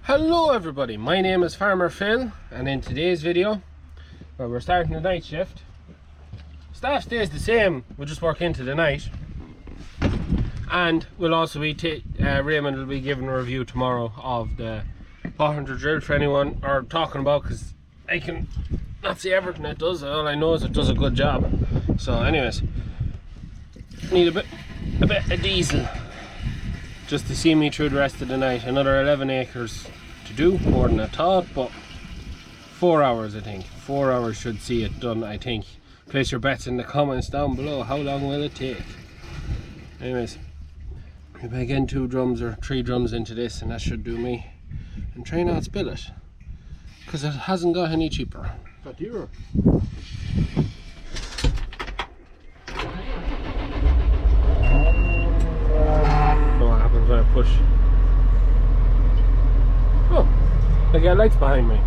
Hello everybody, my name is Farmer Phil, and in today's video, well, we're starting the night shift. Staff stays the same, we'll just work into the night. And we'll also be, Raymond will be giving a review tomorrow of the Pottinger drill for anyone are talking about, because I can not see everything it does, all I know is it does a good job. So anyways, need a bit of diesel just to see me through the rest of the night. Another 11 acres to do, more than I thought, but 4 hours I think. 4 hours should see it done, I think. Place your bets in the comments down below. How long will it take? Anyways, maybe I get 2 drums or 3 drums into this and that should do me. And try not to spill it, because it hasn't got any cheaper. Pottinger. What happens when I push? Oh, I got lights behind me.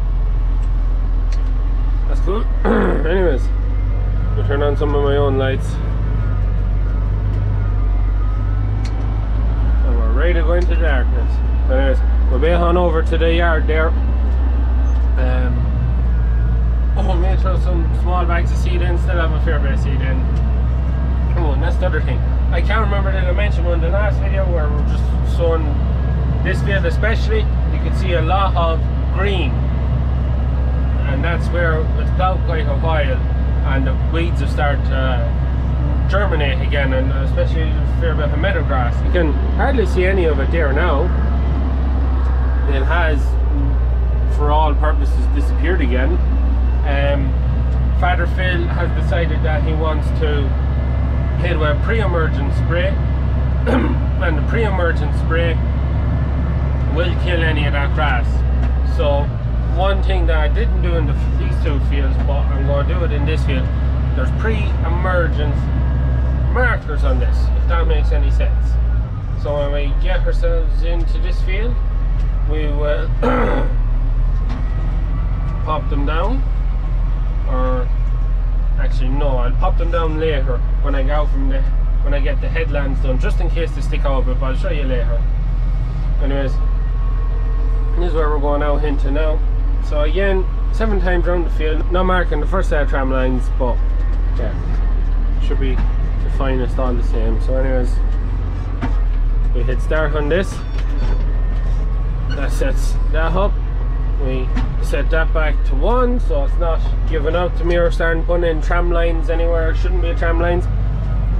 That's cool. Anyways, I'll turn on some of my own lights. And we're ready to go into darkness. Anyways, we'll be on over to the yard there. Oh, may throw some small bags of seed in, still have a fair bit of seed in. Oh, and that's the other thing. I can't remember that I mentioned one in the last video where we're just sowing this field especially. You can see a lot of green, and that's where it's plowed quite a while and the weeds have started to germinate again, and especially a fair bit of meadow grass. You can hardly see any of it there now. It has, for all purposes, disappeared again. Father Phil has decided that he wants to hit with a pre-emergent spray and the pre-emergent spray will kill any of that grass. So one thing that I didn't do in these 2 fields, but I'm going to do it in this field, there's pre-emergent markers on this, if that makes any sense. So when we get ourselves into this field, we will pop them down, or actually no, I'll pop them down later when I go from when I get the headlands done, just in case they stick out a bit, but I'll show you later. Anyways, this is where we're going out into now. So again, 7 times around the field, not marking the first set of tram lines, but yeah, should be the finest all the same. So anyways, we hit start on this. That sets that up. We set that back to 1, so it's not giving out to me or starting putting in tram lines anywhere it shouldn't be tram lines.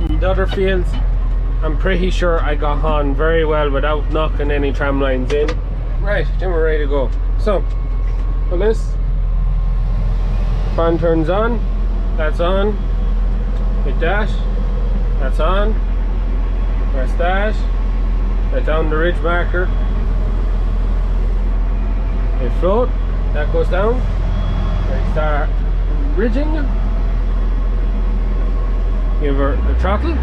In the other fields, I'm pretty sure I got on very well without knocking any tram lines in. Right, then we're ready to go. So, on this, fan turns on, that's on. Hit dash, that's on. Press dash, let down the ridge marker. Hit float, that goes down. Then start ridging. Give her the throttle.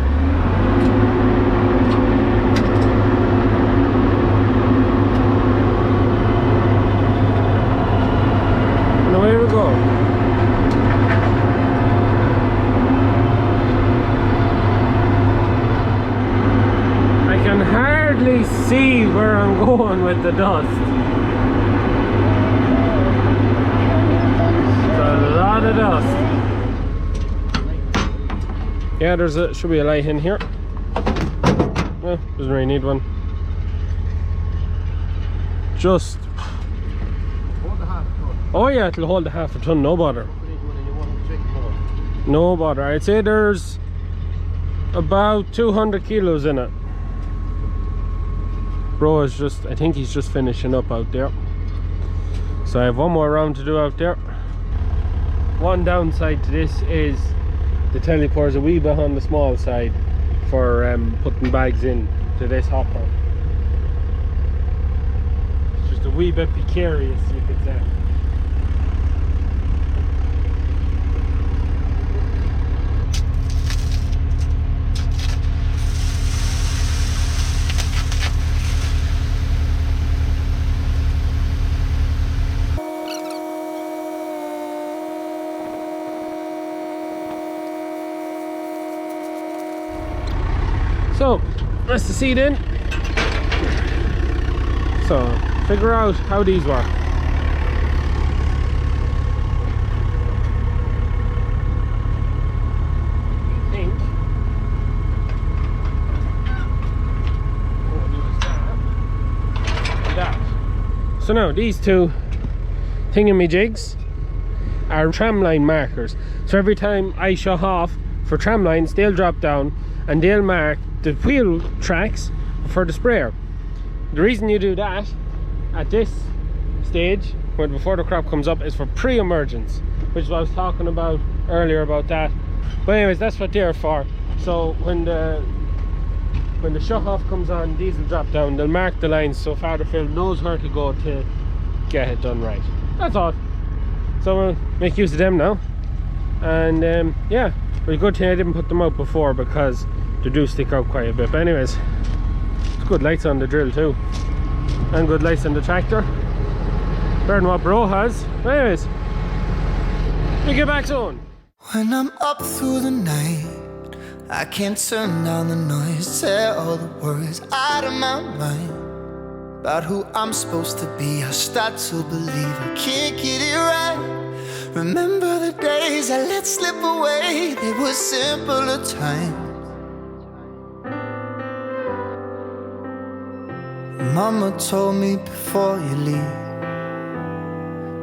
And away we go. I can hardly see where I'm going with the dust. A lot of dust. Yeah, should be a light in here. Well, doesn't really need one. Just. Oh yeah, it'll hold a half a ton, no bother. No bother. I'd say there's about 200 kilos in it. Bro is just, I think he's just finishing up out there. So I have one more round to do out there. One downside to this is the teleport's a wee bit on the small side for putting bags in to this hopper. It's just a wee bit precarious, you could say. So that's the seed in. So figure out how these work. I think what I'll do is that and that. So now these two thingamajigs are tramline markers. So every time I shut off for tramlines, they'll drop down and they'll mark the wheel tracks for the sprayer. The reason you do that at this stage, when before the crop comes up, is for pre-emergence, which is what I was talking about earlier about that. But anyways, that's what they're for. So when the shut off comes on, these will drop down. They'll mark the lines so Father Phil knows where to go to get it done right. That's all. So we'll make use of them now. And yeah, but a good thing I didn't put them out before because they do stick out quite a bit. But anyways, it's good lights on the drill too, and good lights on the tractor, better than what Bro has. But anyways, we get back soon. When I'm up through the night, I can't turn down the noise, tear all the worries out of my mind about who I'm supposed to be. I start to believe I can't get it right. Remember the days I let slip away, they were simpler times. Mama told me before you leave,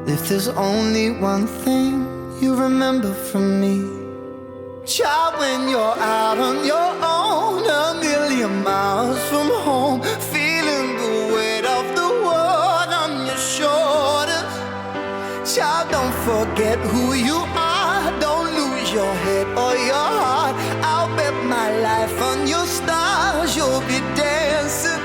if there's only one thing you remember from me, child, when you're out on your own, a million miles from home, feeling the weight of the world on your shoulders. Child, don't forget who you are, don't lose your head or your heart. I'll bet my life on your stars, you'll be dancing,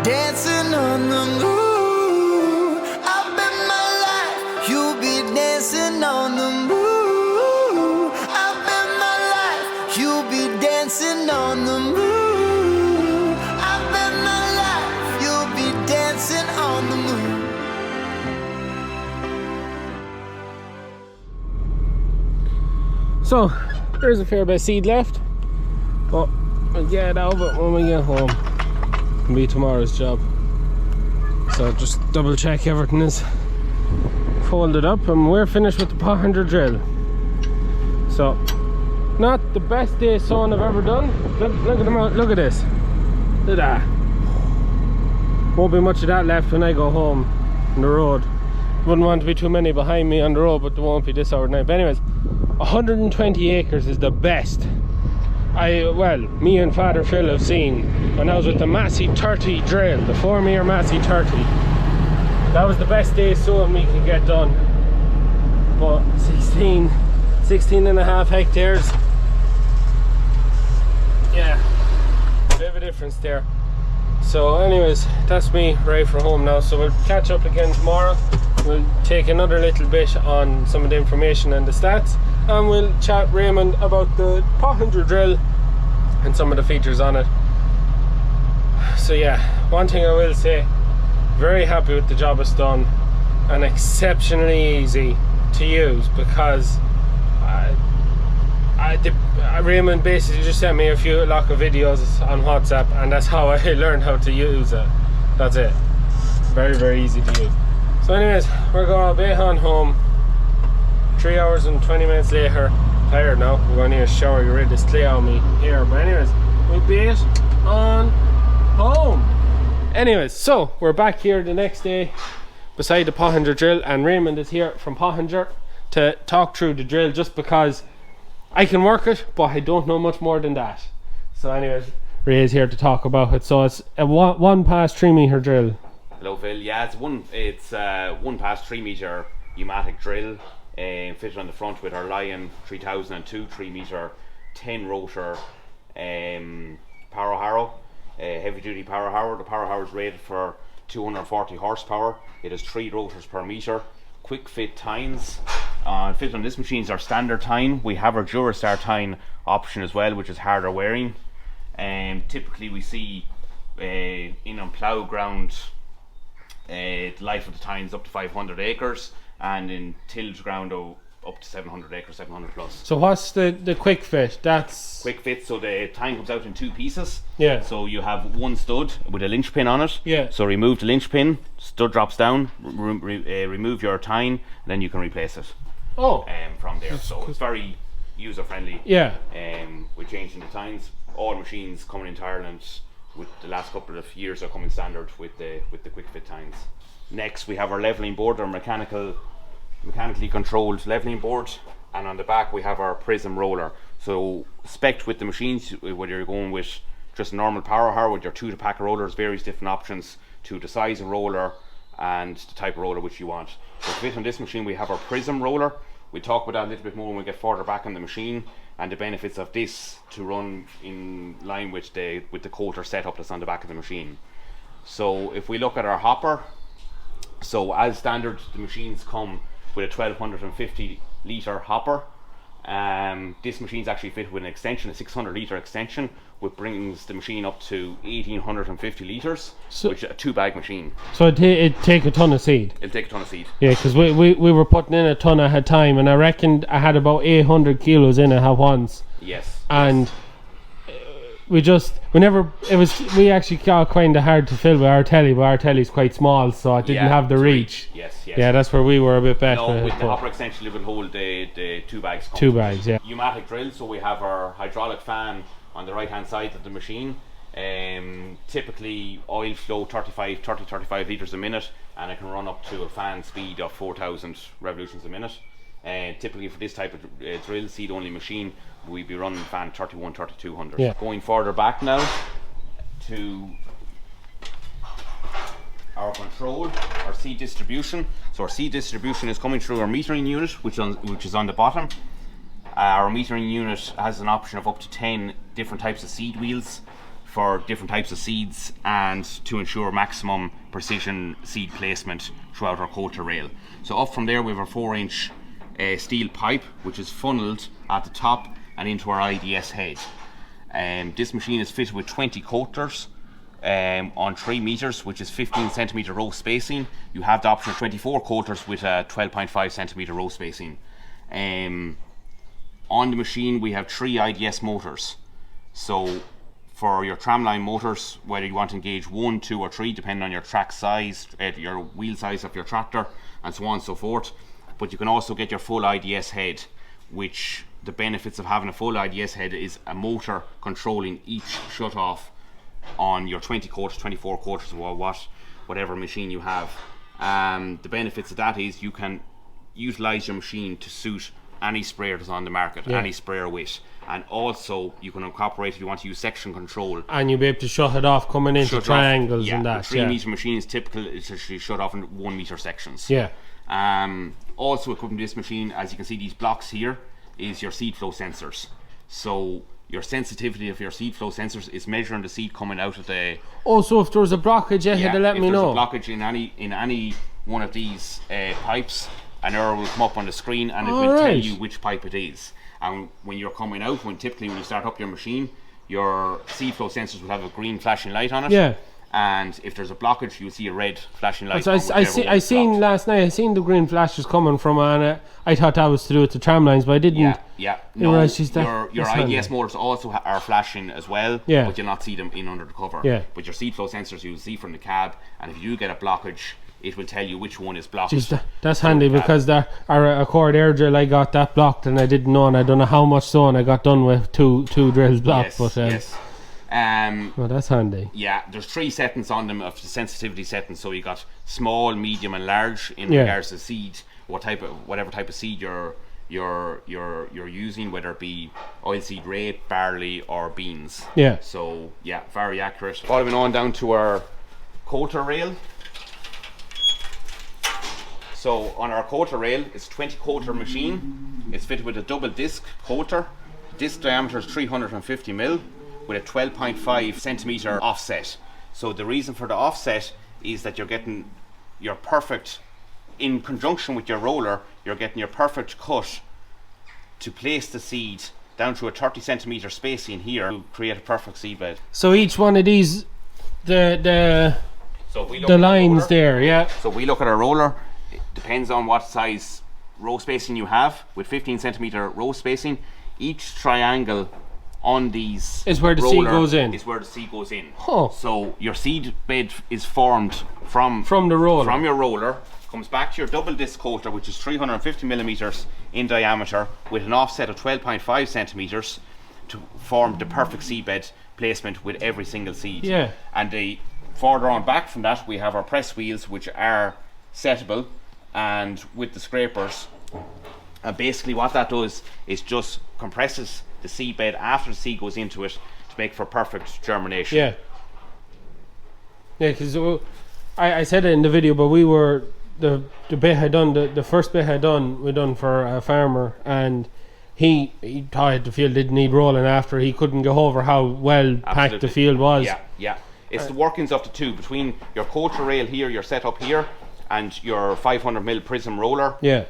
dancing on the moon. I'll bet my life you'll be dancing on the moon. I'll bet my life you'll be dancing on the moon. I bet my life you'll be dancing on the moon. So there's a fair bit of seed left, but we'll get out of it when we get home. It'll be tomorrow's job. So just double check everything is folded up and we're finished with the Pottinger drill. So not the best day sowing I've ever done. Look at them out, look at this. Look at that. Won't be much of that left when I go home on the road. Wouldn't want to be too many behind me on the road, but there won't be this hour at night. But anyways, 120 acres is the best well, me and Father Phil have seen when I was with the Massey 30 drill, the 4-meter Massey 30. That was the best day sowing we could get done. But 16 and a half hectares, yeah, a bit of a difference there. So anyways, that's me ready for home now. So we'll catch up again tomorrow. We'll take another little bit on some of the information and the stats, and we'll chat Raymond about the Pottinger drill and some of the features on it. So yeah, one thing I will say, very happy with the job it's done and exceptionally easy to use, because Raymond basically just sent me a lot of videos on WhatsApp, and that's how I learned how to use it. That's it. Very, very easy to use. So anyways, we're going to on home. 3 hours and 20 minutes later. Tired now. We're going to need a shower, get rid of this clay on me here. But anyways, we'll be on home. Anyways, so we're back here the next day beside the Pottinger drill, and Raymond is here from Pottinger to talk through the drill, just because I can work it, but I don't know much more than that. So anyways, Ray is here to talk about it. So it's a 1 pass 3 meter drill. Hello Phil, yeah, it's one pass 3 meter pneumatic drill, fitted on the front with our Lion 3002 3 meter 10 rotor power harrow, heavy duty power harrow. The power harrow is rated for 240 horsepower. It has 3 rotors per meter, quick fit tines. Fitted on this machine is our standard tine. We have our Durastar tine option as well, which is harder wearing. Typically we see in on plough ground, the life of the tines up to 500 acres, and in tilled ground up to 700 acres, 700 plus. So what's the quick fit? That's Quick fit, so the tine comes out in 2 pieces. Yeah. So you have one stud with a linch pin on it. Yeah. So remove the linch pin, stud drops down, remove your tine, and then you can replace it. Oh. From there. So it's very user friendly. Yeah. With changing the tines, all machines coming into Ireland with the last couple of years are coming standard with the quick fit tines. Next we have our leveling board, our mechanically controlled leveling board, and on the back we have our prism roller. So spec'd with the machines, whether you're going with just a normal power harrow with your 2-pack rollers, various different options to the size of roller and the type of roller which you want. So to fit on this machine we have our prism roller. We'll talk about that a little bit more when we get further back on the machine, and the benefits of this to run in line with the coulter setup that's on the back of the machine. So if we look at our hopper, so as standard the machines come with a 1250 litre hopper. This machine's actually fitted with an extension, a 600 litre extension, which brings the machine up to 1850 litres, which is a 2-bag machine. So it take a ton of seed. It'll take a ton of seed. Yeah, because we were putting in a ton at a time, and I reckoned I had about 800 kilos in it at once. Yes. And we actually got kind of hard to fill with our telly, but our telly's quite small, so it didn't have the reach. Yes. Yeah, that's where we were a bit better. No, with the hopper extension it will hold the 2 bags. 2 bags, yeah. Pneumatic drill, so we have our hydraulic fan on the right hand side of the machine. Typically oil flow 30-35 litres a minute, and it can run up to a fan speed of 4,000 revolutions a minute. Typically for this type of drill seed only machine we'd be running fan 31-3200. Yeah. Going further back now to our control, our seed distribution. So our seed distribution is coming through our metering unit, which is on the bottom. Our metering unit has an option of up to 10 different types of seed wheels for different types of seeds, and to ensure maximum precision seed placement throughout our coulter rail. So up from there we have a 4-inch steel pipe which is funneled at the top and into our IDS head. This machine is fitted with 20 coulters on 3 meters, which is 15 centimeter row spacing. You have the option of 24 coulters with a 12.5 centimeter row spacing. On the machine we have 3 IDS motors. So for your Tramline motors, whether you want to engage 1, 2 or 3 depending on your track size, your wheel size of your tractor, and so on and so forth. But you can also get your full IDS head, which the benefits of having a full IDS head is a motor controlling each shut off on your 20 quarters, 24 quarters, or whatever machine you have. The benefits of that is you can utilize your machine to suit any sprayer that's on the market, any sprayer width, and also you can incorporate, if you want to use section control, and you'll be able to shut it off coming into triangles and that. The 3 meter machine is typical, it's actually shut off in 1 meter sections. Yeah. Also equipped with this machine, as you can see, these blocks here is your seed flow sensors. So your sensitivity of your seed flow sensors is measuring the seed coming out of the. Oh, so if there's a blockage, you had to let me know. If there's a blockage in any one of these pipes, an error will come up on the screen, and it will tell you which pipe it is. And when you're coming out, typically when you start up your machine, your seed flow sensors will have a green flashing light on it. Yeah. And if there's a blockage, you'll see a red flashing light. So I seen last night. I seen the green flashes coming from, and I thought that was to do with the tram lines, but I didn't. Yeah. No, your IDS motors also are flashing as well. Yeah. But you'll not see them in under the cover. Yeah. But your seed flow sensors you'll see from the cab, and if you do get a blockage, it will tell you which one is blocked. Jeez, that's handy, because our Accord air drill, I got that blocked, and I didn't know, and I don't know how much so, and I got done with two drills blocked. Yes. Well, that's handy. Yeah, there's 3 settings on them of the sensitivity settings. So you got small, medium, and large in regards to seed. Whatever type of seed you're using, whether it be oilseed rape, barley, or beans. Yeah. So yeah, very accurate. Following on down to our coulter rail. So on our coulter rail, it's a 20 coulter machine. It's fitted with a double disc coulter. Disc diameter is 350 mil. With a 12.5 centimeter offset. So the reason for the offset is that you're getting your perfect, in conjunction with your roller, you're getting your perfect cut to place the seed down to a 30 centimeter spacing here to create a perfect seed bed. So each one of these, the lines there, yeah. So we look at our roller. It depends on what size row spacing you have, with 15 centimeter row spacing, each triangle on these is where the seed goes in. Is where the seed goes in. Huh. So your seed bed is formed from the roller. From your roller, comes back to your double disc coater, which is 350 millimeters in diameter, with an offset of 12.5 centimeters to form the perfect seed bed placement with every single seed. Yeah. And further on back from that, we have our press wheels, which are settable, and with the scrapers. And basically what that does is just compresses the seed bed after the seed goes into it to make for perfect germination. Yeah. Yeah, because I said it in the video, but we were the bit I done the first bit we done for a farmer, and he thought the field didn't need rolling after. He couldn't go over how well packed the field was. Yeah. It's the workings of the two, between your coacher rail here, your setup here, and your 500mm prism roller. Yeah.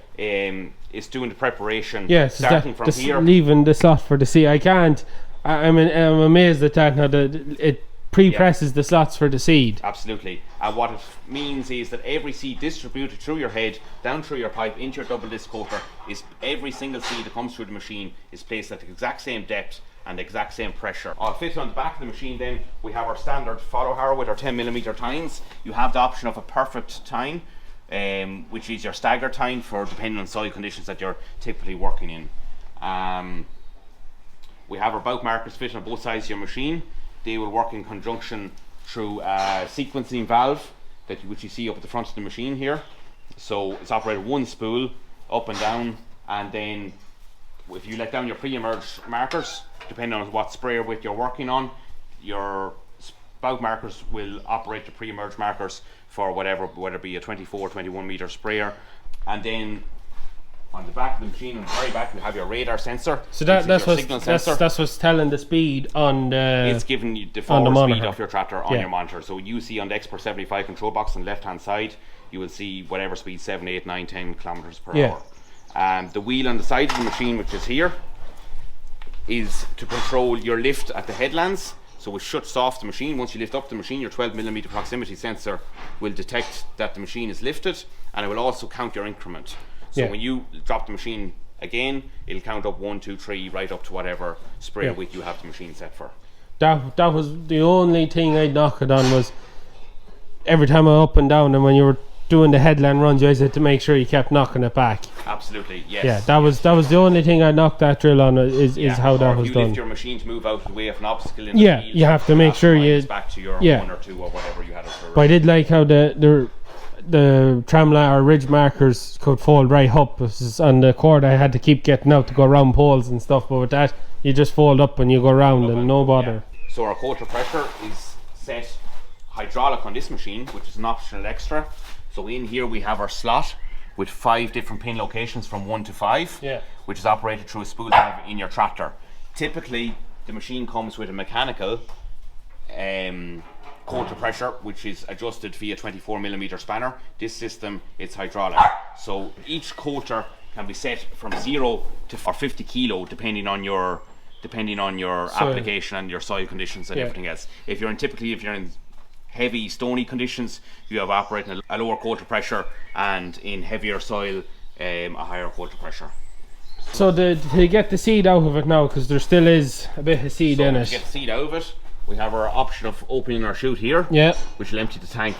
Is doing the preparation. Yeah, starting from here. Leaving the slot for the seed. I'm amazed at that. Now it pre-presses the slots for the seed. Absolutely. And what it means is that every seed distributed through your head, down through your pipe, into your double disc coater, is every single seed that comes through the machine is placed at the exact same depth and the exact same pressure. I'll fit on the back of the machine. Then we have our standard follow harrow with our 10mm tines. You have the option of a perfect tine, which is your stagger tine for depending on soil conditions that you're typically working in. We have our bout markers fitted on both sides of your machine. They will work in conjunction through a sequencing valve which you see up at the front of the machine here. So it's operated one spool up and down, and then if you let down your pre-emerge markers, depending on what sprayer width you're working on, your spout markers will operate the pre-emerge markers for whether it be a 24 21 meter sprayer. And then on the back of the machine, on the very back, you have your radar sensor. So that's what's telling the speed on the. It's giving you the forward speed of your tractor on your monitor. So you see on the Expert 75 control box on the left hand side, you will see whatever speed, 7, 8, 9, 10 kilometers per hour. The wheel on the side of the machine, which is here, is to control your lift at the headlands. So it shuts off the machine. Once you lift up the machine, your 12mm proximity sensor will detect that the machine is lifted, and it will also count your increment. So when you drop the machine again, it'll count up 1, 2, 3, right up to whatever sprayer width you have the machine set for. That was the only thing I'd knock it on, was every time I up and down, and when you were doing the headland runs, you always had to make sure you kept knocking it back. Absolutely, yes. Yeah, that was the only thing I knocked that drill on, is how that was done. If you lift your machine to move out of the way of an obstacle in the field, you have to make sure you back to your 1 or 2 or whatever you had it for. But I did like how the Tramline or ridge markers could fold right up. On the cord I had to keep getting out to go around poles and stuff, but with that you just fold up when you go around and no bother. Yeah. So our coater pressure is set hydraulic on this machine, which is an optional extra. So in here we have our slot with 5 different pin locations from 1 to 5, which is operated through a spool valve in your tractor. Typically the machine comes with a mechanical coater pressure, which is adjusted via 24mm spanner. This system is hydraulic, so each coater can be set from 0 to 50 kilo depending on your application and your soil conditions and everything else. If you're in heavy stony conditions, you have operating a lower coater pressure, and in heavier soil a higher coater pressure. So to get the seed out of it now, because there still is a bit of seed in it. To get the seed out of it, we have our option of opening our chute here, which will empty the tank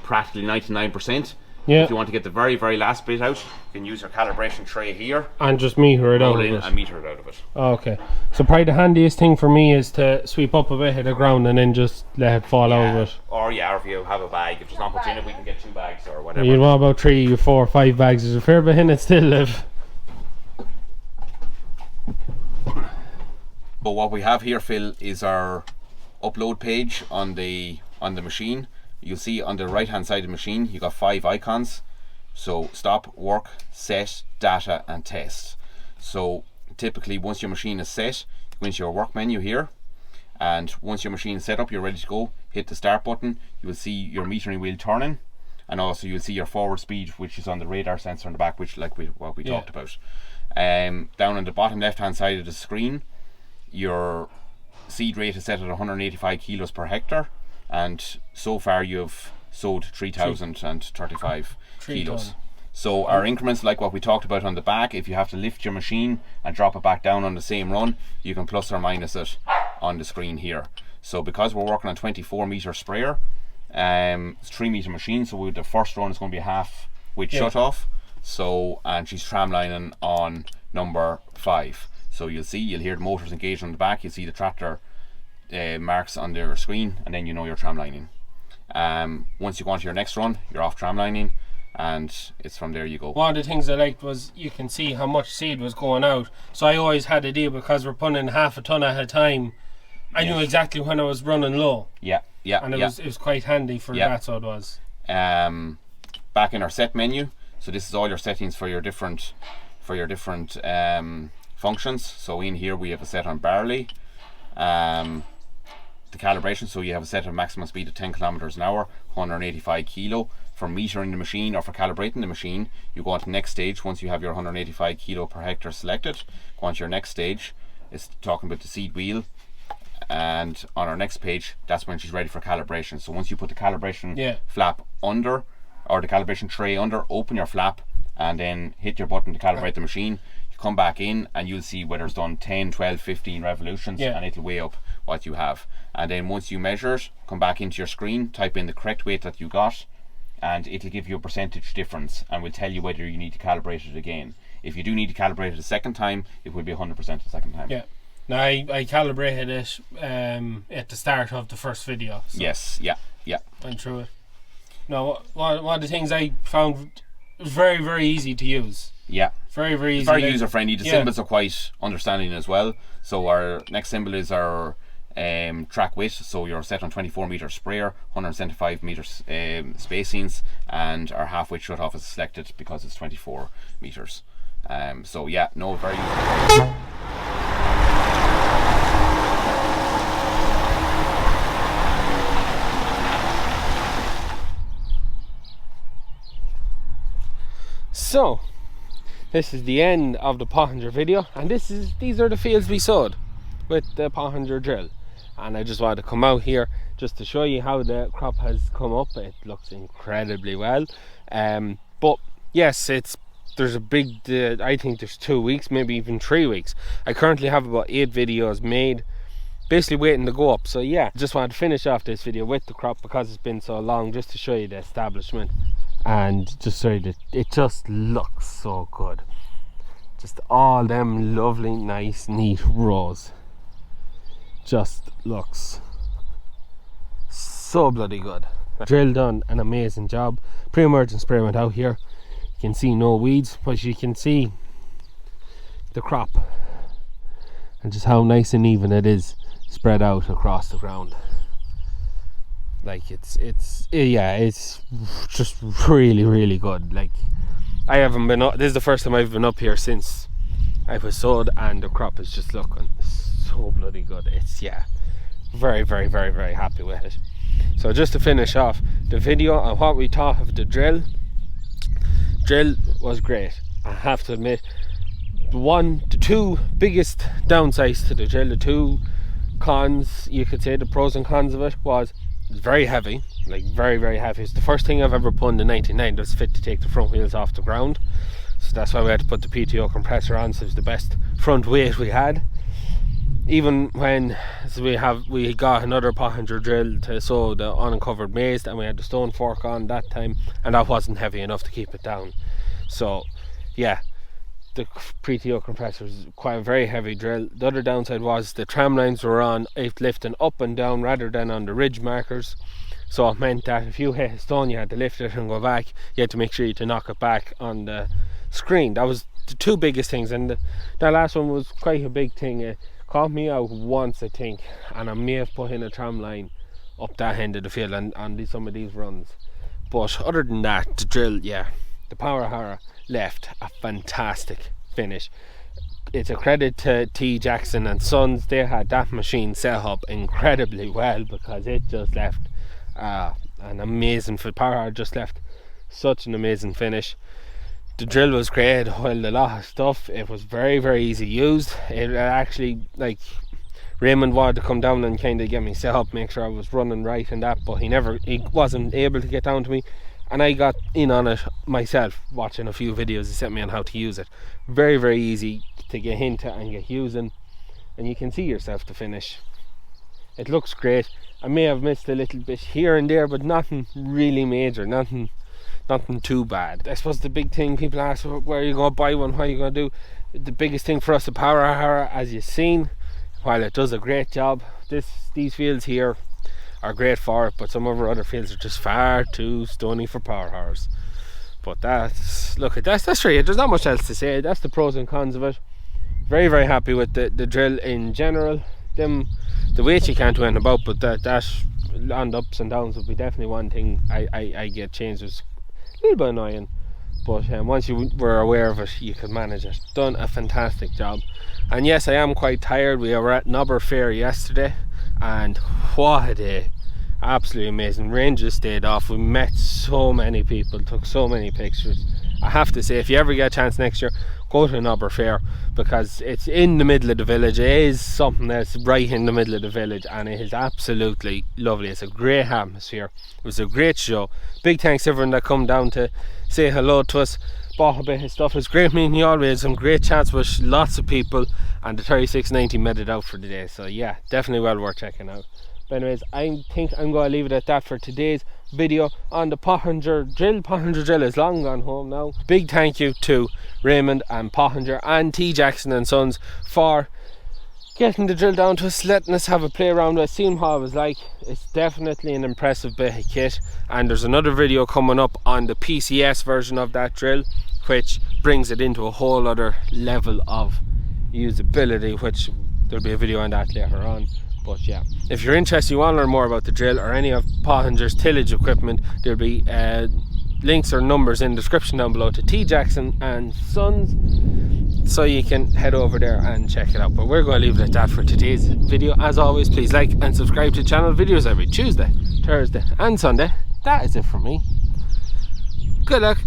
practically 99%. If you want to get the very, very last bit out, you can use your calibration tray here and just meter it out of it. And meter it out of it. Okay. So probably the handiest thing for me is to sweep up a bit of the ground and then just let it fall out of it. Or if you have a bag, if there's not much in it, we can get 2 bags or whatever. You want about 3, 4, 5 bags. There's a fair bit in it still, Liv. But what we have here, Phil, is our upload page on the machine. You'll see on the right hand side of the machine you got 5 icons. So stop, work, set, data and test. So typically once your machine is set, you go into your work menu here, and once your machine is set up, you're ready to go, hit the start button. You will see your metering wheel turning, and also you'll see your forward speed, which is on the radar sensor on the back, which what we talked about. Down on the bottom left hand side of the screen, your seed rate is set at 185 kilos per hectare, and so far you've sowed 3,035 kilos. So our increments, like what we talked about on the back, if you have to lift your machine and drop it back down on the same run, you can plus or minus it on the screen here. So because we're working on 24 meter sprayer, it's 3 meter machine, so the first run is going to be half with shut off. So, and she's tramlining on number 5. So you'll hear the motors engaged on the back, you'll see the tractor marks on their screen, and then you know you're tramlining. Once you go on to your next run, you're off tramlining, and it's from there you go. One of the things I liked was you can see how much seed was going out. So I always had a deal, because we're putting in half a ton at a time, I knew exactly when I was running low. And it was quite handy for that, so it was. Back in our set menu, so this is all your settings for your different functions. So in here we have a set on barley, the calibration, so you have a set of maximum speed of 10 kilometers an hour, 185 kilo. For metering the machine or for calibrating the machine, you go on to the next stage. Once you have your 185 kilo per hectare selected, go on to your next stage. It's talking about the seed wheel, and on our next page, that's when she's ready for calibration. So once you put the calibration flap under, or the calibration tray under, open your flap and then hit your button to calibrate the machine. You come back in and you'll see whether it's done 10, 12, 15 revolutions, and it'll weigh up what you have. And then once you measure it, come back into your screen, type in the correct weight that you got, and it'll give you a percentage difference, and will tell you whether you need to calibrate it again. If you do need to calibrate it a second time, it will be 100% the second time. Now I calibrated it at the start of the first video. So yes, went through it. Now, one of the things I found was very, very easy to use. Very, very easy. Very user friendly. The symbols are quite understanding as well. So our next symbol is our track width. So you're set on 24 meter sprayer, 175 meters spacings, and our half width shut off is selected because it's 24 meters. So yeah, no, very user. So this is the end of the Pottinger video, and these are the fields we sowed with the Pottinger drill. And I just wanted to come out here just to show you how the crop has come up. It looks incredibly well. But yes, there's a big I think there's 2 weeks, maybe even 3 weeks. I currently have about 8 videos made, basically waiting to go up. So yeah, just wanted to finish off this video with the crop because it's been so long, just to show you the establishment and just show you that it just looks so good. Just all them lovely, nice, neat rows. Just looks so bloody good. Drill done an amazing job. Pre-emergent spray went out here. You can see no weeds, but you can see the crop and just how nice and even it is spread out across the ground. Like it's just really, really good. Like, I haven't been up, this is the first time I've been up here since I was sowed, and the crop is just looking so bloody good. It's very, very, very, very happy with it. So just to finish off the video on what we thought of the drill was great. I have to admit, the two biggest downsides to the drill, the two cons, you could say, the pros and cons of it, was it's very heavy, like very, very heavy. It's the first thing I've ever put in the 99 that's fit to take the front wheels off the ground. So that's why we had to put the PTO compressor on, so it was the best front weight we had. Even when we got another Pottinger drill to sow the uncovered maize, and we had the stone fork on that time, and that wasn't heavy enough to keep it down. So yeah, the PTO compressor is quite a very heavy drill. The other downside was the tram lines were on it lifting up and down rather than on the ridge markers. So it meant that if you hit a stone, you had to lift it and go back. You had to make sure you to knock it back on the screen. That was the two biggest things, and that last one was quite a big thing. It caught me out once, I think, and I may have put in a tram line up that end of the field on some of these runs. But other than that, the drill, the Power Harrow left a fantastic finish. It's a credit to T. Jackson and Sons. They had that machine set up incredibly well, because it just left an amazing Power Harrow just left such an amazing finish. The drill was great, held a lot of stuff. It was very, very easy used. It actually, like, Raymond wanted to come down and kind of get me set up, make sure I was running right and that, but he wasn't able to get down to me. and I got in on it myself watching a few videos. He sent me on how to use it. Very easy to get into and get using, and you can see yourself to finish. It looks great. I may have missed a little bit here and there, but nothing really major, nothing too bad. I suppose the big thing people ask, where are you going to buy one, what are you going to do? The biggest thing for us, the power harrow, as you've seen, while it does a great job, these fields here are great for it, but some of our other fields are just far too stony for power harrows. But that's right. There's not much else to say. That's the pros and cons of it. Very happy with the drill in general. The weight you can't do anything about, but that on the ups and downs would be definitely one thing I get changed. Was a little bit annoying, but once you were aware of it, you could manage it. Done a fantastic job. And yes, I am quite tired. We were at Nobber Fair yesterday, and what a day. Absolutely amazing. Rangers stayed off. We met so many people, took so many pictures. I have to say, if you ever get a chance next year, go to Nobber Fair, because it's in the middle of the village. It is something that's right in the middle of the village, and it is absolutely lovely. It's a great atmosphere. It was a great show. Big thanks to everyone that come down to say hello to us, bought a bit of stuff. It was great meeting you all. We had some great chats with lots of people, and the 3690 made it out for the day. So yeah, definitely well worth checking out. But anyways, I think I'm going to leave it at that for today's video on the Pottinger drill. Pottinger drill is long gone home now. Big thank you to Raymond and Pottinger and T Jackson and Sons for getting the drill down to us, letting us have a play around with it, seeing what it was like. It's definitely an impressive bit of kit, and there's another video coming up on the PCS version of that drill, which brings it into a whole other level of usability, which there'll be a video on that later on. But yeah, if you're interested, you want to learn more about the drill or any of Pottinger's tillage equipment, there'll be links or numbers in the description down below to T Jackson and Sons, so you can head over there and check it out. But we're going to leave it at that for today's video. As always, please like and subscribe to the channel. Videos every Tuesday, Thursday and Sunday. That is it from me. Good luck.